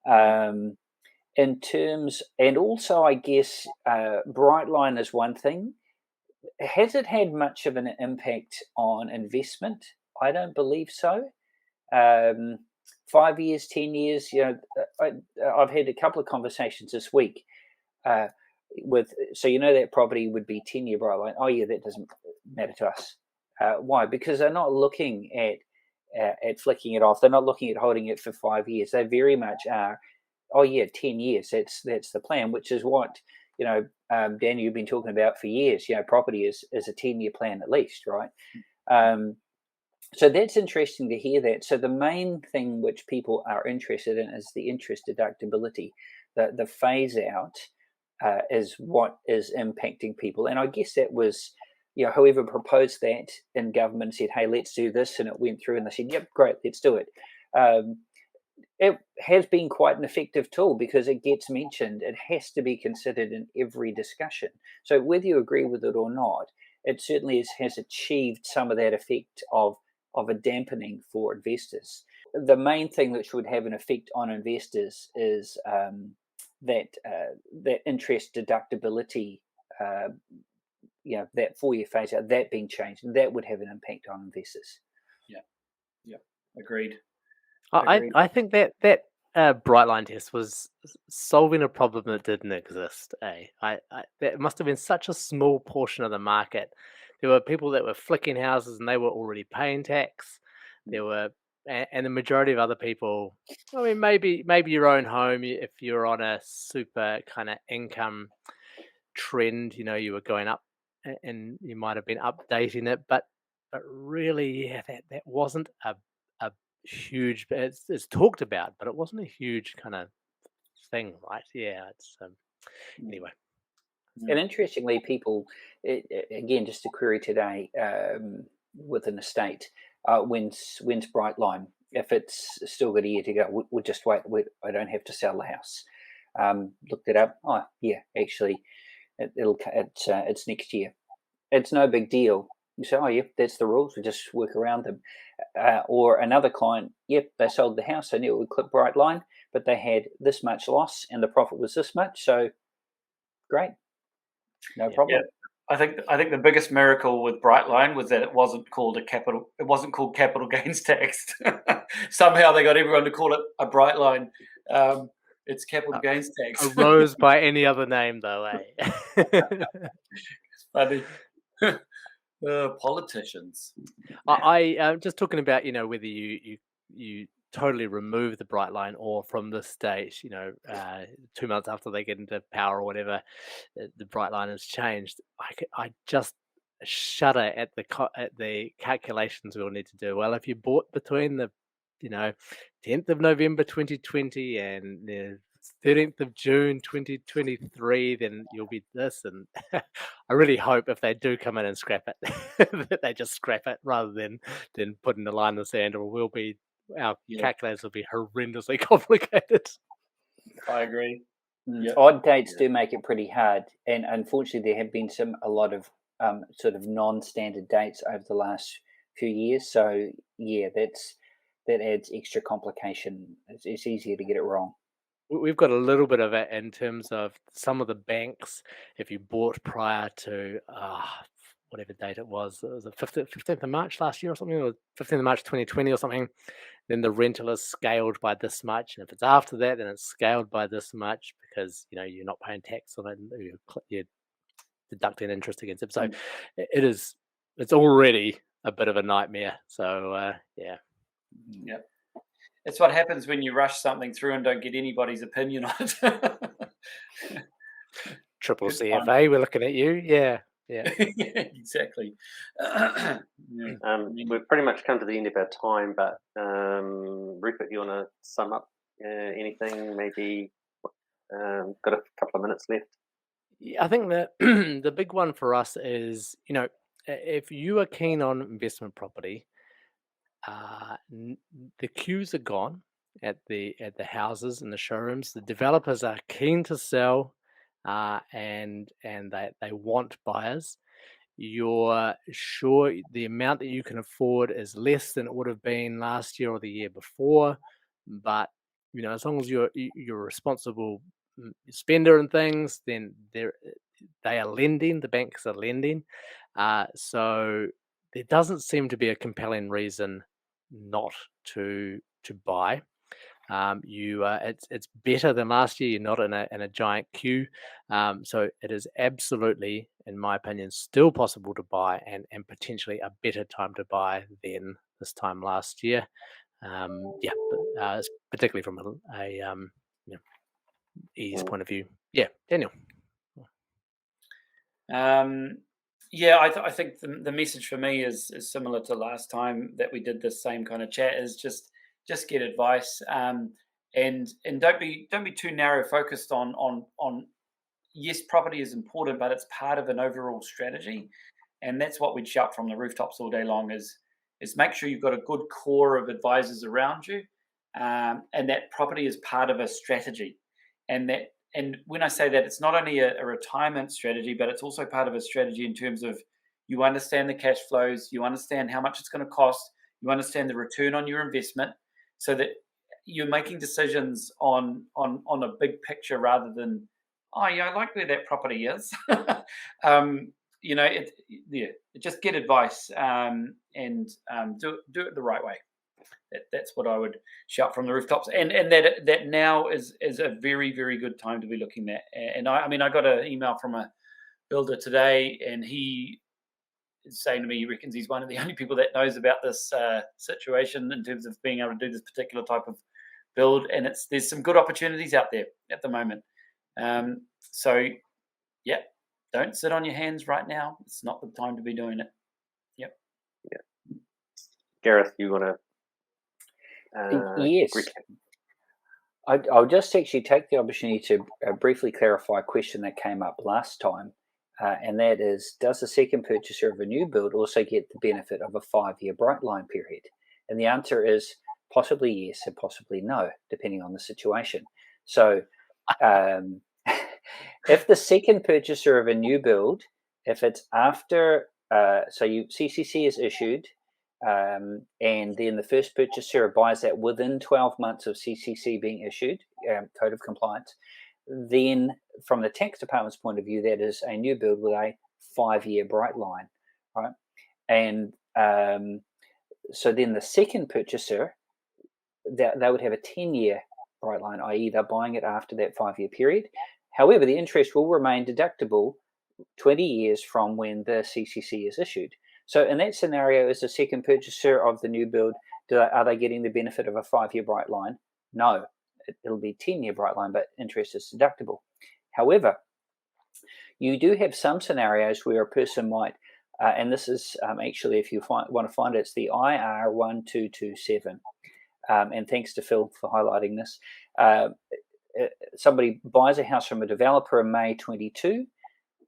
In terms, and also I guess Brightline is one thing. Has it had much of an impact on investment? I don't believe so. 5 years, 10 years, I've had a couple of conversations this week with, that property would be 10-year Brightline. Oh yeah, that doesn't matter to us. Why? Because they're not looking at flicking it off. They're not looking at holding it for 5 years. They very much are, 10 years. That's the plan, which is what, Daniel, you've been talking about for years. Property is a 10-year plan at least, right? So that's interesting to hear that. So the main thing which people are interested in is the interest deductibility. The phase out is what is impacting people. And I guess that was, whoever proposed that in government said, hey, let's do this. And it went through and they said, yep, great, let's do it. It has been quite an effective tool because it gets mentioned. It has to be considered in every discussion. So whether you agree with it or not, it certainly has achieved some of that effect of a dampening for investors. The main thing which would have an effect on investors is that interest deductibility, that 4-year phase out, that being changed, that would have an impact on investors. Yeah, agreed. I think that Brightline test was solving a problem that didn't exist. That must have been such a small portion of the market. There were people that were flicking houses and they were already paying tax. There were, and the majority of other people, I mean, maybe your own home, if you're on a super kind of income trend, you were going up and you might have been updating it, but really, yeah, that wasn't a huge, it's talked about, but it wasn't a huge kind of thing, right? Yeah, it's anyway. And interestingly, people, again, just a query today with an estate, when's Brightline? If it's still got a year to go, we'll just wait. I don't have to sell the house. Looked it up. Oh, yeah, actually, it's next year. It's no big deal. You say, oh, yep, that's the rules. We just work around them. Or another client, yep, they sold the house. They knew it would clip bright line, but they had this much loss and the profit was this much. So great, no problem. Yeah. I think the biggest miracle with Brightline was that it wasn't called capital gains tax. Somehow they got everyone to call it a Brightline. It's capital gains tax. Arose by any other name, though, eh? Funny. Politicians. I'm just talking about, whether you totally remove the bright line, or from this date, 2 months after they get into power or whatever, the bright line has changed. I just shudder at the calculations we'll need to do. Well, if you bought between the 10th of November 2020 and the 13th of June 2023, then you'll be this. And I really hope if they do come in and scrap it, that they just scrap it rather than putting the line in the sand, or our calculators will be horrendously complicated. I agree. Yep. Odd dates do make it pretty hard, and unfortunately there have been a lot of sort of non-standard dates over the last few years. So yeah, that adds extra complication. It's easier to get it wrong. We've got a little bit of it in terms of some of the banks. If you bought prior to whatever date it was the 15th of March last year or something, or 15th of March 2020 or something, then the rental is scaled by this much. And if it's after that, then it's scaled by this much, because you're not paying tax on it, you're deducting interest against it. So it's already a bit of a nightmare. So yeah. Yep. It's what happens when you rush something through and don't get anybody's opinion on it. Triple CFA, we're looking at you. Yeah. Exactly. We've pretty much come to the end of our time, but Rupert, you want to sum up anything? Maybe got a couple of minutes left. Yeah, I think that the big one for us is, if you are keen on investment property, the queues are gone at the houses and the showrooms. The developers are keen to sell, and they want buyers. You're sure the amount that you can afford is less than it would have been last year or the year before, but as long as you're a responsible spender and things, then they are lending. The banks are lending, so there doesn't seem to be a compelling reason not to buy. It's better than last year. You're not in a giant queue, so it is absolutely, in my opinion, still possible to buy, and potentially a better time to buy than this time last year. Particularly from a ease point of view. Yeah, Daniel. I think the message for me is similar to last time that we did this same kind of chat, is just get advice, and don't be too narrow focused on yes, property is important, but it's part of an overall strategy, and that's what we'd shout from the rooftops all day long, is make sure you've got a good core of advisors around you, and that property is part of a strategy, and when I say that, it's not only a retirement strategy, but it's also part of a strategy in terms of you understand the cash flows, you understand how much it's going to cost, you understand the return on your investment, so that you're making decisions on a big picture rather than, oh yeah, I like where that property is. Just get advice, and do it the right way. That's what I would shout from the rooftops, and that now is a very, very good time to be looking at. And I got an email from a builder today, and he is saying to me he reckons he's one of the only people that knows about this situation in terms of being able to do this particular type of build, and there's some good opportunities out there at the moment. So yeah, don't sit on your hands right now. It's not the time to be doing it. Yep. Yeah. Gareth, you want to? Yes. I'll just actually take the opportunity to briefly clarify a question that came up last time, and that is, does the second purchaser of a new build also get the benefit of a 5-year bright line period? And the answer is possibly yes and possibly no, depending on the situation. So if the second purchaser of a new build, if it's after so CCC is issued, and then the first purchaser buys that within 12 months of CCC being issued, code of compliance. Then, from the tax department's point of view, that is a new build with a 5-year bright line, right? And so then the second purchaser, they would have a 10-year bright line, i.e. they're buying it after that 5-year period. However, the interest will remain deductible 20 years from when the CCC is issued. So in that scenario, as the second purchaser of the new build, are they getting the benefit of a 5-year bright line? No, it'll be 10-year bright line, but interest is deductible. However, you do have some scenarios where a person might, and this is actually, if you want to find it, it's the IR 1227. And thanks to Phil for highlighting this. Somebody buys a house from a developer in May 22.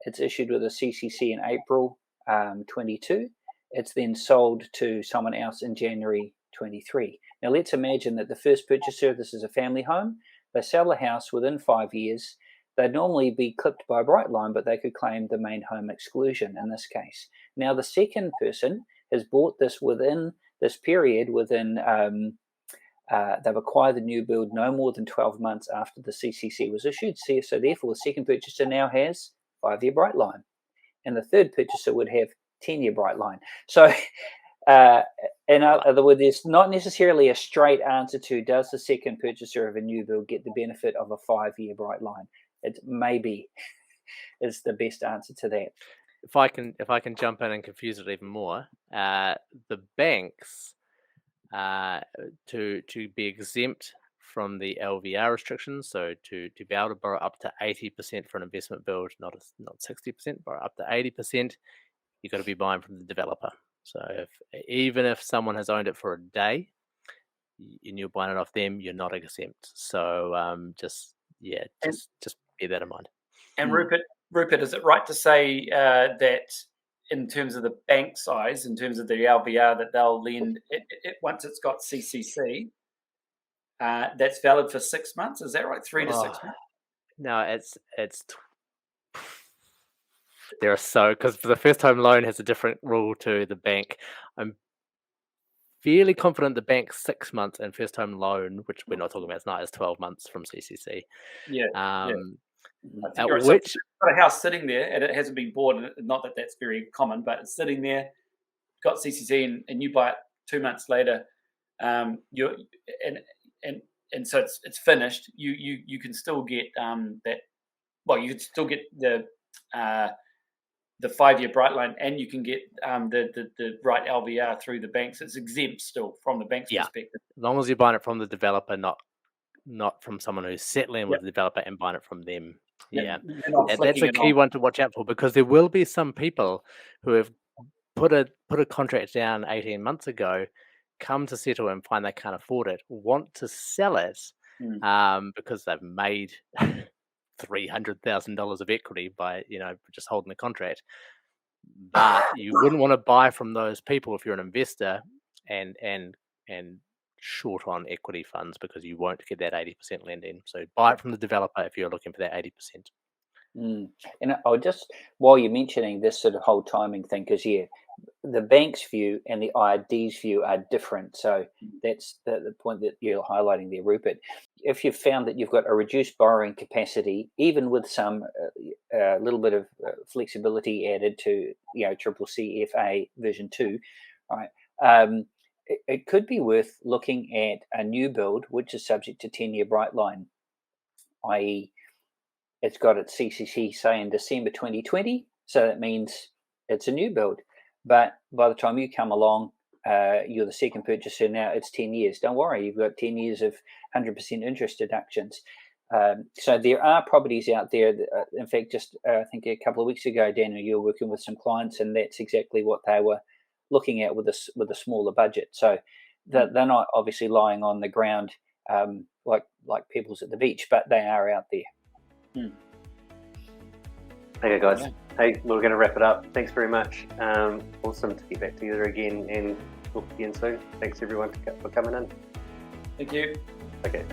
It's issued with a CCC in April 22. It's then sold to someone else in January 23. Now let's imagine that the first purchaser, this is a family home, they sell the house within 5 years. They'd normally be clipped by a bright line, but they could claim the main home exclusion in this case. Now the second person has bought this within this period, they've acquired the new build no more than 12 months after the CCC was issued. So therefore, the second purchaser now has 5-year bright line, and the third purchaser would have 10-year bright line. So, in other words, there's not necessarily a straight answer to does the second purchaser of a new build get the benefit of a 5-year bright line. It maybe is the best answer to that. If I can jump in and confuse it even more, the banks, to be exempt from the LVR restrictions, so to be able to borrow up to 80% for an investment build, not 60%, borrow up to 80%, you've got to be buying from the developer. So even if someone has owned it for a day and you're buying it off them, you're not exempt. So just bear that in mind. And Rupert, is it right to say that in terms of the bank size, in terms of the LVR that they'll lend, it once it's got CCC, that's valid for 6 months? Is that right? 3 to 6 months? No, it's there are because the first home loan has a different rule to the bank. I'm fairly confident the bank's 6 months and first home loan, which we're not talking about tonight, is 12 months from CCC. At which got a house sitting there and it hasn't been bought. Not that that's very common, but it's sitting there, got CCC, and you buy it 2 months later. So it's finished. You can still get that. Well, you can still get the 5-year bright line, and you can get the right LVR through the banks. It's exempt still from the bank's perspective. As long as you're buying it from the developer, not from someone who's settling with the developer and buying it from them. Yeah, and that's a key one to watch out for, because there will be some people who have put a contract down 18 months ago, come to settle and find they can't afford it, want to sell it because they've made $300,000 of equity by just holding the contract. But you wouldn't want to buy from those people if you're an investor and short on equity funds, because you won't get that 80% lending. So buy it from the developer if you're looking for that 80%. And I'll just, while you're mentioning this sort of whole timing thing, because the bank's view and the IRD's view are different. So that's the point that you're highlighting there, Rupert. If you've found that you've got a reduced borrowing capacity, even with some little bit of flexibility added to CCC FA version 2, right? It could be worth looking at a new build which is subject to 10-year bright line, i.e. it's got its CCC, say, in December 2020, so that means it's a new build. But by the time you come along, you're the second purchaser, now it's 10 years. Don't worry, you've got 10 years of 100% interest deductions. So there are properties out there. In fact, just I think a couple of weeks ago, Daniel, you were working with some clients, and that's exactly what they were looking at with a smaller budget. So they're not obviously lying on the ground like people's at the beach, but they are out there. Okay, guys. Yeah. Hey, we're going to wrap it up. Thanks very much. Awesome to get back together again and talk again soon. Thanks everyone for coming in. Thank you. Okay.